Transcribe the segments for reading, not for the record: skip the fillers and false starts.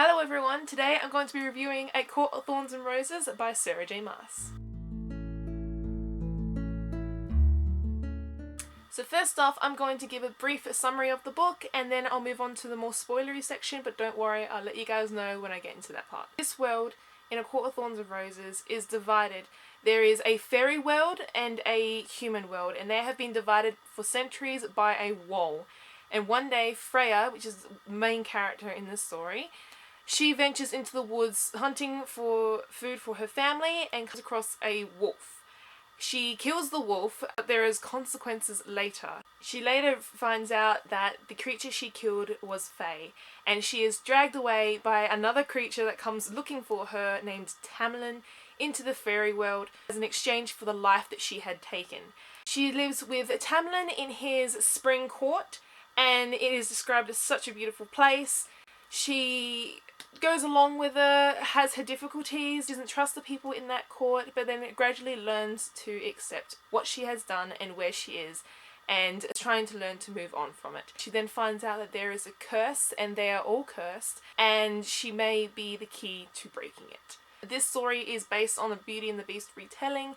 Hello everyone, today I'm going to be reviewing A Court of Thorns and Roses by Sarah J. Maas. So first off, I'm going to give a brief summary of the book and then I'll move on to the more spoilery section, but don't worry, I'll let you guys know when I get into that part. This world in A Court of Thorns and Roses is divided. There is a fairy world and a human world, and they have been divided for centuries by a wall. And one day, Freya, which is the main character in this story, she ventures into the woods hunting for food for her family and comes across a wolf. She kills the wolf, but there is consequences later. She later finds out that the creature she killed was Fae, and she is dragged away by another creature that comes looking for her named Tamlin into the fairy world as an exchange for the life that she had taken. She lives with Tamlin in his spring court, and it is described as such a beautiful place. She goes along with her, has her difficulties, doesn't trust the people in that court, but then it gradually learns to accept what she has done and where she is, and trying to learn to move on from it. She then finds out that there is a curse, and they are all cursed, and she may be the key to breaking it. This story is based on the Beauty and the Beast retelling.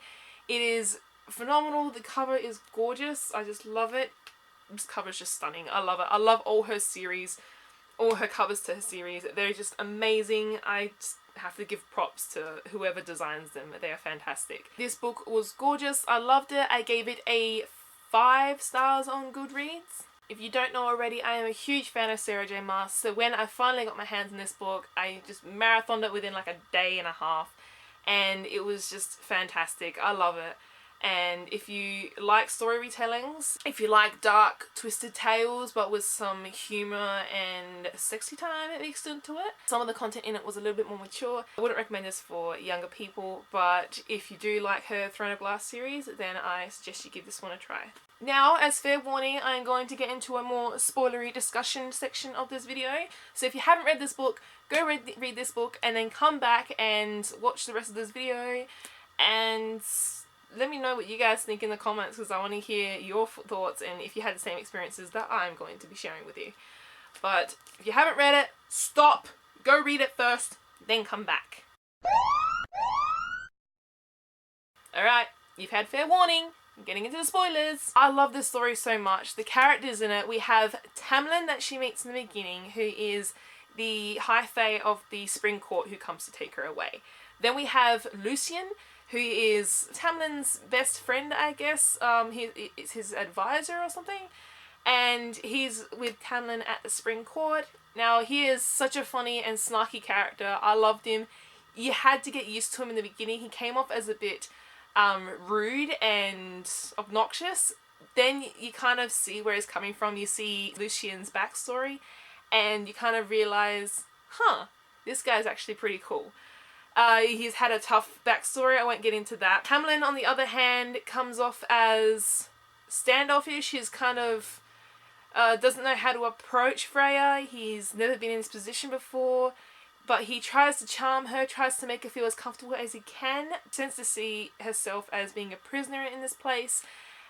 It is phenomenal. The cover is gorgeous. I just love it. This cover is just stunning. I love it. I love all her series. All her covers to her series, they're just amazing. I just have to give props to whoever designs them. They are fantastic. This book was gorgeous. I loved it. I gave it a 5 stars on Goodreads. If you don't know already, I am a huge fan of Sarah J. Maas, so when I finally got my hands on this book, I just marathoned it within like a day and a half, and it was just fantastic. I love it. And if you like story retellings, if you like dark, twisted tales but with some humour and sexy time mixed into it, some of the content in it was a little bit more mature. I wouldn't recommend this for younger people, but if you do like her Throne of Glass series, then I suggest you give this one a try. Now, as fair warning, I'm going to get into a more spoilery discussion section of this video. So if you haven't read this book, go read this book and then come back and watch the rest of this video and let me know what you guys think in the comments, because I want to hear your thoughts and if you had the same experiences that I'm going to be sharing with you. But if you haven't read it, stop, go read it first, then come back. Alright, you've had fair warning. I'm getting into the spoilers. I love this story so much. The characters in it, we have Tamlin that she meets in the beginning, who is the High Fae of the Spring Court who comes to take her away. Then we have Lucien, who is Tamlin's best friend, I guess. He is his advisor or something. And he's with Tamlin at the Spring Court. Now, he is such a funny and snarky character. I loved him. You had to get used to him in the beginning. He came off as a bit rude and obnoxious. Then you kind of see where he's coming from. You see Lucien's backstory. And you kind of realize, huh, this guy's actually pretty cool. He's had a tough backstory, I won't get into that. Tamlin, on the other hand, comes off as standoffish. He's kind of doesn't know how to approach Freya. He's never been in this position before, but he tries to charm her, tries to make her feel as comfortable as he can. Tends to see herself as being a prisoner in this place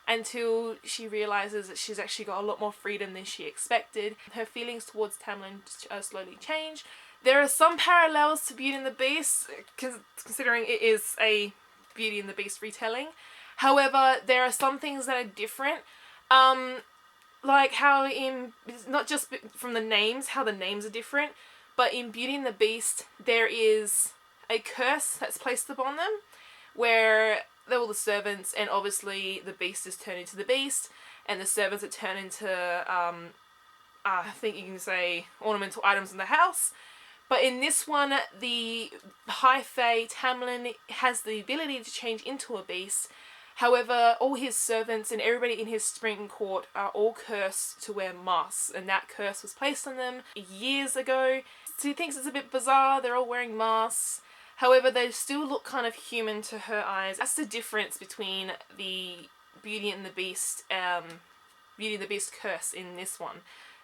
until she realizes that she's actually got a lot more freedom than she expected. Her feelings towards Tamlin slowly change. There are some parallels to Beauty and the Beast, considering it is a Beauty and the Beast retelling. However, there are some things that are different. Like how not just from the names, how the names are different, but in Beauty and the Beast, there is a curse that's placed upon them, where they're all the servants, and obviously the Beast is turned into the Beast, and the servants are turned into, I think you can say, ornamental items in the house. But in this one, the High Fae, Tamlin, has the ability to change into a beast. However, all his servants and everybody in his spring court are all cursed to wear masks, and that curse was placed on them years ago. So he thinks it's a bit bizarre, they're all wearing masks. However, they still look kind of human to her eyes. That's the difference between the Beauty and the Beast curse in this one.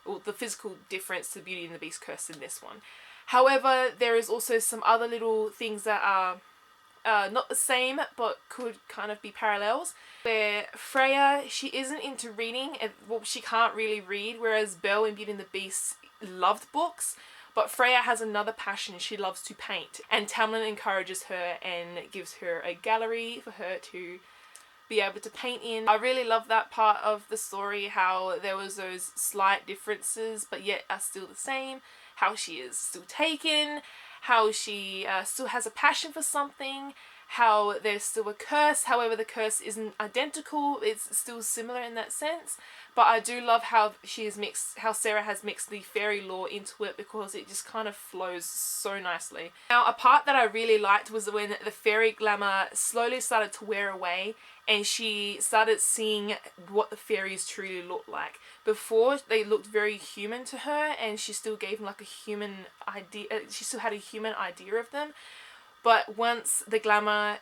Well, the physical difference to Beauty and the Beast curse in this one. However, there is also some other little things that are not the same, but could kind of be parallels. Where Freya, she isn't into reading, well, she can't really read, whereas Belle in Beauty and the Beast loved books. But Freya has another passion. She loves to paint, and Tamlin encourages her and gives her a gallery for her to be able to paint in. I really love that part of the story, how there was those slight differences but yet are still the same, how she is still taken, how she still has a passion for something, how there's still a curse, however the curse isn't identical, it's still similar in that sense. But I do love how how Sarah has mixed the fairy lore into it, because it just kind of flows so nicely. Now, a part that I really liked was when the fairy glamour slowly started to wear away and she started seeing what the fairies truly looked like. Before, they looked very human to her, and she still gave them like a human idea, she still had a human idea of them. But once the glamour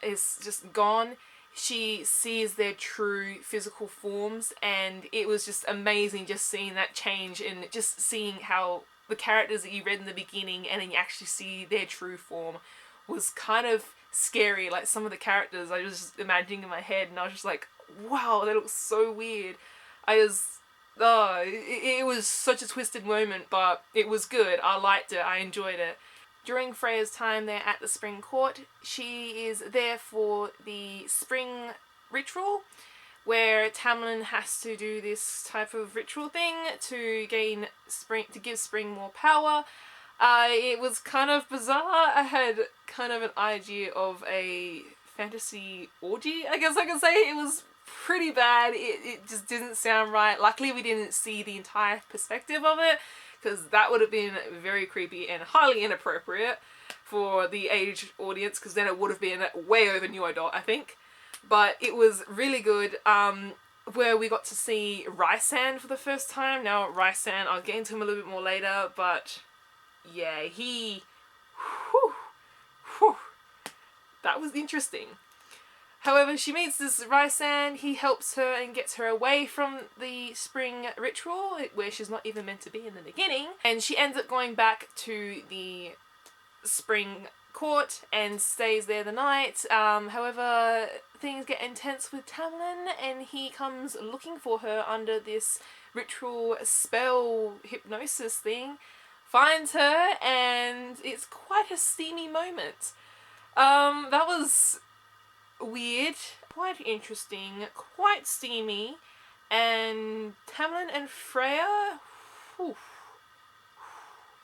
is just gone, she sees their true physical forms, and it was just amazing just seeing that change, and just seeing how the characters that you read in the beginning and then you actually see their true form was kind of scary. Like, some of the characters I was just imagining in my head, and I was just like, wow, they look so weird. It was such a twisted moment, but it was good. I liked it. I enjoyed it. During Freya's time there at the Spring Court, she is there for the spring ritual, where Tamlin has to do this type of ritual thing to give spring more power. It was kind of bizarre. I had kind of an idea of a fantasy orgy, I guess I could say. It was pretty bad. It just didn't sound right. Luckily we didn't see the entire perspective of it, because that would have been very creepy and highly inappropriate for the age audience, because then it would have been way over new adult, I think. But it was really good, where we got to see Rhysand for the first time. Now, Rhysand, I'll get into him a little bit more later, but yeah, that was interesting. However, she meets this Rhysand, he helps her and gets her away from the spring ritual, where she's not even meant to be in the beginning, and she ends up going back to the spring court and stays there the night. However, things get intense with Tamlin, and he comes looking for her under this ritual spell hypnosis thing, finds her, and it's quite a steamy moment. That was weird, quite interesting, quite steamy, and Tamlin and Freya, whew,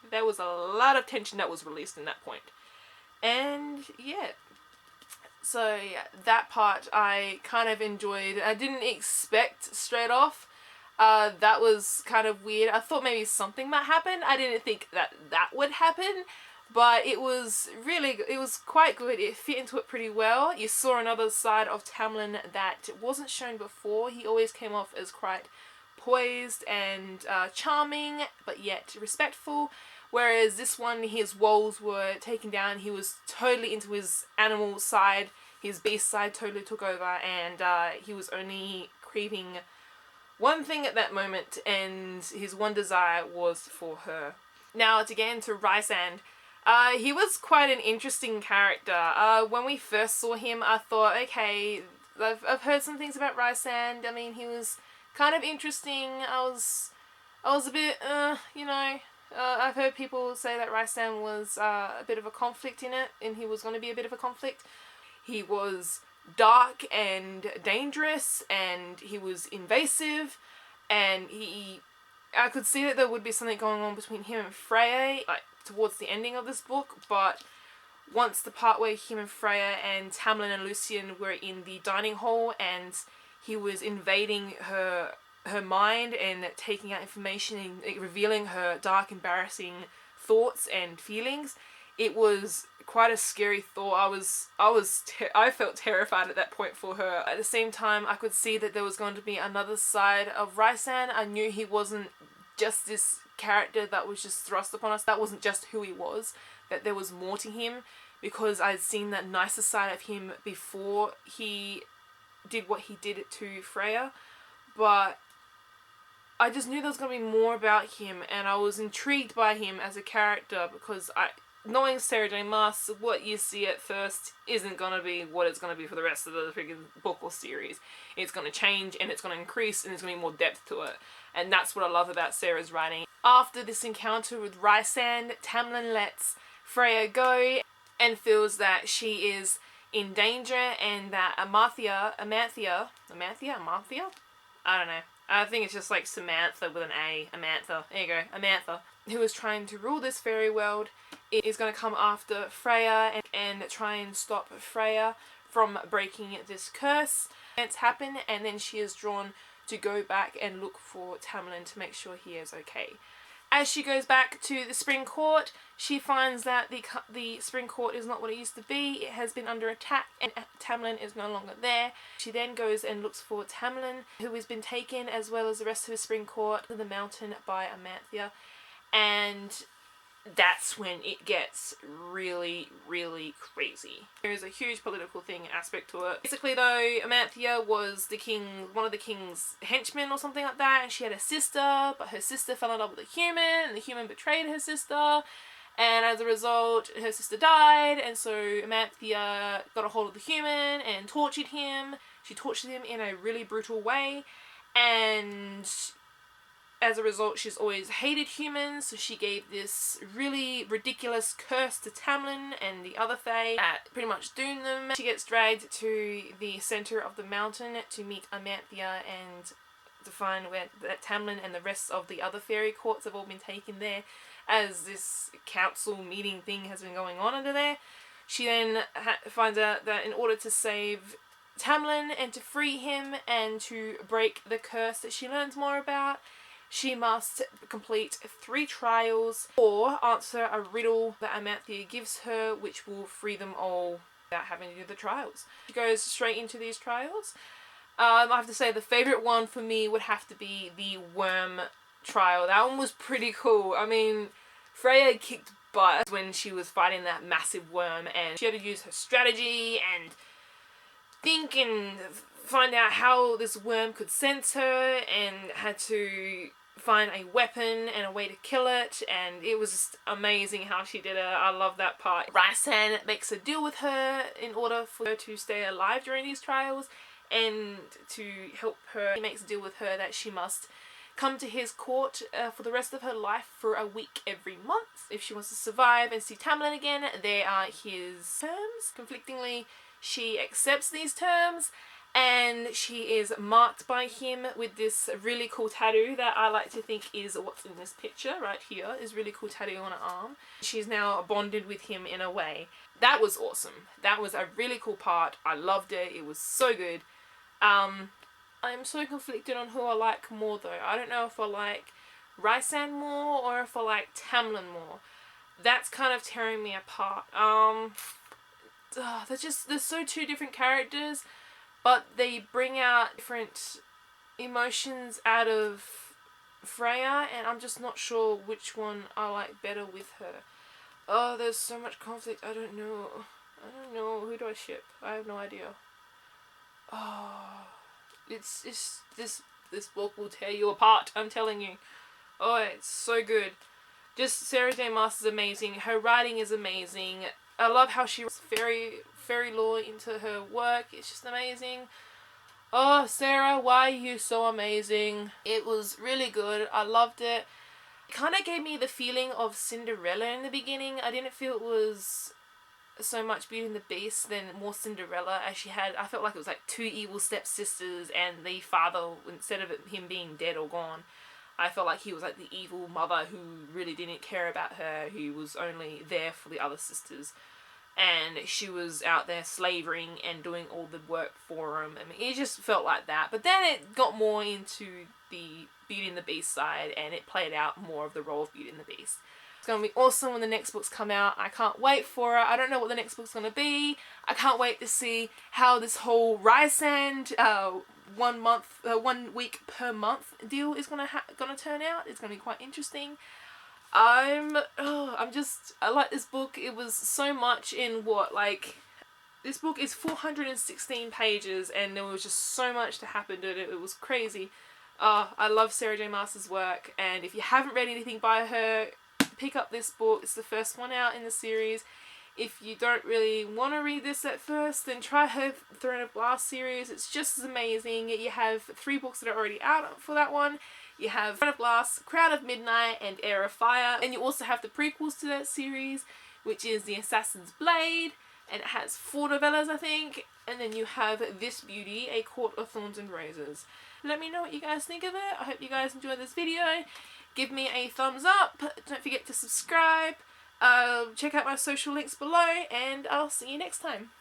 there was a lot of tension that was released in that point. And yeah, so yeah, that part I kind of enjoyed. I didn't expect straight off. That was kind of weird. I thought maybe something might happen. I didn't think that would happen. But it was quite good. It fit into it pretty well. You saw another side of Tamlin that wasn't shown before. He always came off as quite poised and charming, but yet respectful. Whereas this one, his walls were taken down. He was totally into his animal side. His beast side totally took over, and he was only craving one thing at that moment, and his one desire was for her. Now, to get into Rhysand, he was quite an interesting character. When we first saw him, I thought, okay, I've heard some things about Rhysand. I mean, he was kind of interesting. I was a bit, I've heard people say that Rhysand was a bit of a conflict in it, and he was going to be a bit of a conflict. He was dark and dangerous, and he was invasive, and I could see that there would be something going on between him and Freya, like, towards the ending of this book. But once the part where him and Freya and Tamlin and Lucian were in the dining hall, and he was invading her mind and taking out information and revealing her dark, embarrassing thoughts and feelings, it was quite a scary thought. I felt terrified at that point for her. At the same time, I could see that there was going to be another side of Rhysand. I knew he wasn't just this character that was just thrust upon us. That wasn't just who he was, that there was more to him, because I'd seen that nicer side of him before he did what he did to Freya. But I just knew there was going to be more about him, and I was intrigued by him as a character, because knowing Sarah J. Maas, what you see at first isn't going to be what it's going to be for the rest of the freaking book or series. It's going to change, and it's going to increase, and there's going to be more depth to it. And that's what I love about Sarah's writing. After this encounter with Rysand, Tamlin lets Freya go and feels that she is in danger, and that Amanthea? I don't know. I think it's just like Samantha with an A. Amantha. There you go. Amantha. Who is trying to rule this fairy world, is going to come after Freya and try and stop Freya from breaking this curse. Events happen, and then she is drawn to go back and look for Tamlin to make sure he is okay. As she goes back to the Spring Court, she finds that the Spring Court is not what it used to be. It has been under attack, and Tamlin is no longer there. She then goes and looks for Tamlin, who has been taken, as well as the rest of the Spring Court, to the mountain by Amanthea. And that's when it gets really, really crazy. There is a huge political thing aspect to it. Basically though, Amanthea was one of the king's henchmen or something like that, and she had a sister, but her sister fell in love with a human, and the human betrayed her sister, and as a result, her sister died, and so Amanthea got a hold of the human and tortured him. She tortured him in a really brutal way, and as a result, she's always hated humans, so she gave this really ridiculous curse to Tamlin and the other Fae that pretty much doomed them. She gets dragged to the center of the mountain to meet Amanthea and to find where that Tamlin and the rest of the other fairy courts have all been taken there, as this council meeting thing has been going on under there. She then finds out that in order to save Tamlin and to free him and to break the curse that she learns more about, she must complete 3 trials or answer a riddle that Amanthea gives her, which will free them all without having to do the trials. She goes straight into these trials. I have to say the favourite one for me would have to be the worm trial. That one was pretty cool. I mean, Freya kicked butt when she was fighting that massive worm, and she had to use her strategy and think and find out how this worm could sense her, and had to find a weapon and a way to kill it, and it was just amazing how she did it. I love that part. Rysand makes a deal with her in order for her to stay alive during these trials, and to help her, he makes a deal with her that she must come to his court for the rest of her life for a week every month if she wants to survive and see Tamlin again. There are his terms. Conflictingly, she accepts these terms, and she is marked by him with this really cool tattoo that I like to think is what's in this picture right here. Is really cool tattoo on her arm. She's now bonded with him in a way. That was awesome. That was a really cool part. I loved it. It was so good. I'm so conflicted on who I like more though. I don't know if I like Rysand more or if I like Tamlin more. That's kind of tearing me apart. They're so 2 different characters, but they bring out different emotions out of Freya, and I'm just not sure which one I like better with her. Oh, there's so much conflict. I don't know. Who do I ship? I have no idea. Oh, it's this book will tear you apart. I'm telling you. Oh, it's so good. Just Sarah J. Maas is amazing. Her writing is amazing. I love how she was very lore into her work. It's just amazing. Oh, Sarah, why are you so amazing? It was really good. I loved it. It kind of gave me the feeling of Cinderella in the beginning. I didn't feel it was so much Beauty and the Beast than more Cinderella, as she had, I felt like it was like 2 evil stepsisters, and the father, instead of him being dead or gone, I felt like he was like the evil mother who really didn't care about her, who was only there for the other sisters. And she was out there slavering and doing all the work for him. I mean, it just felt like that. But then it got more into the Beauty and the Beast side, and it played out more of the role of Beauty and the Beast. It's going to be awesome when the next books come out. I can't wait for it. I don't know what the next book's going to be. I can't wait to see how this whole Rysand 1 week per month deal is gonna turn out. It's gonna be quite interesting. I like this book. It was so much in this book is 416 pages, and there was just so much to happen to it. It was crazy. I love Sarah J. Maas's work, and if you haven't read anything by her, pick up this book. It's the first one out in the series. If you don't really want to read this at first, then try her Throne of Glass series. It's just as amazing. You have 3 books that are already out for that one. You have Throne of Glass, Crown of Midnight, and Heir of Fire. And you also have the prequels to that series, which is The Assassin's Blade, and it has 4 novellas, I think. And then you have this beauty, A Court of Thorns and Roses. Let me know what you guys think of it. I hope you guys enjoyed this video. Give me a thumbs up. Don't forget to subscribe. Check out my social links below, and I'll see you next time.